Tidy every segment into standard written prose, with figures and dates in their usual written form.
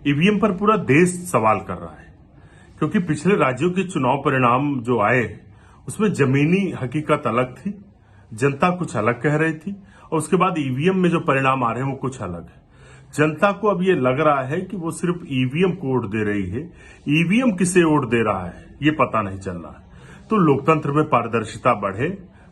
EVM पर पूरा देश सवाल कर रहा है, क्योंकि पिछले राज्यों के चुनाव परिणाम जो आए उसमें जमीनी हकीकत अलग थी, जनता कुछ अलग कह रही थी, और उसके बाद ईवीएम में जो परिणाम आ रहे हैं वो कुछ अलग है। जनता को अब ये लग रहा है कि वो सिर्फ ईवीएम को वोट दे रही है, ईवीएम किसे वोट दे रहा है ये पता नहीं चल रहा है। तो लोकतंत्र में पारदर्शिता बढ़े,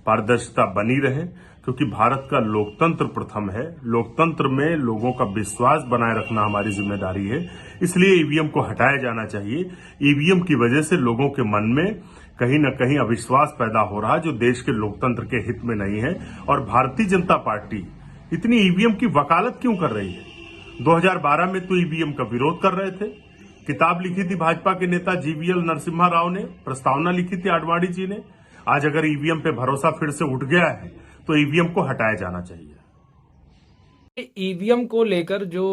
पारदर्शिता बनी रहे, क्योंकि भारत का लोकतंत्र प्रथम है। लोकतंत्र में लोगों का विश्वास बनाए रखना हमारी जिम्मेदारी है, इसलिए ईवीएम को हटाया जाना चाहिए। ईवीएम की वजह से लोगों के मन में कहीं न कहीं अविश्वास पैदा हो रहा है, जो देश के लोकतंत्र के हित में नहीं है। और भारतीय जनता पार्टी इतनी ईवीएम की वकालत क्यों कर रही है? 2012 में तो ईवीएम का विरोध कर रहे थे, किताब लिखी थी भाजपा के नेता जीवीएल नरसिम्हा राव ने, प्रस्तावना लिखी थी आडवाणी जी ने। आज अगर ईवीएम पे भरोसा फिर से उठ गया है तो ईवीएम को हटाया जाना चाहिए। ईवीएम को लेकर जो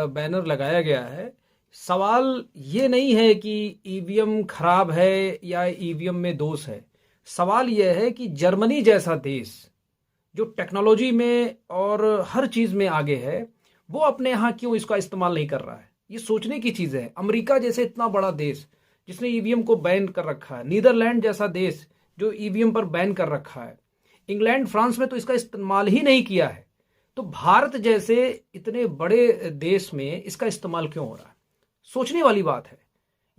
बैनर लगाया गया है, सवाल ये नहीं है कि ईवीएम खराब है या ईवीएम में दोष है। सवाल यह है कि जर्मनी जैसा देश जो टेक्नोलॉजी में और हर चीज में आगे है, वो अपने यहाँ क्यों इसका इस्तेमाल नहीं कर रहा है। ये सोचने की चीज है। अमेरिका जैसे इतना बड़ा देश जिसने ईवीएम को बैन कर रखा है, नीदरलैंड जैसा देश जो ईवीएम पर बैन कर रखा है, इंग्लैंड फ्रांस में तो इसका इस्तेमाल ही नहीं किया है, तो भारत जैसे इतने बड़े देश में इसका इस्तेमाल क्यों हो रहा है? सोचने वाली बात है।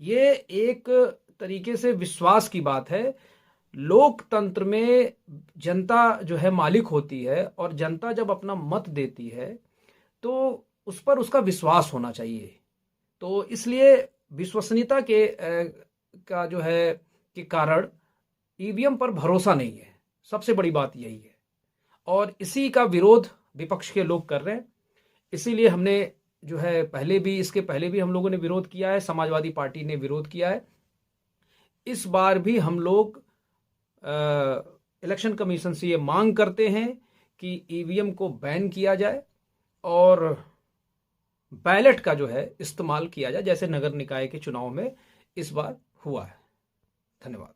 ये एक तरीके से विश्वास की बात है। लोकतंत्र में जनता जो है मालिक होती है, और जनता जब अपना मत देती है तो उस पर उसका विश्वास होना चाहिए। तो इसलिए विश्वसनीयता का जो है के कारण ईवीएम पर भरोसा नहीं है। सबसे बड़ी बात यही है, और इसी का विरोध विपक्ष के लोग कर रहे हैं। इसीलिए हमने जो है इसके पहले भी हम लोगों ने विरोध किया है, समाजवादी पार्टी ने विरोध किया है। इस बार भी हम लोग इलेक्शन कमीशन से ये मांग करते हैं कि ईवीएम को बैन किया जाए और बैलेट का जो है इस्तेमाल किया जाए, जैसे नगर निकाय के चुनाव में इस बार हुआ है। धन्यवाद।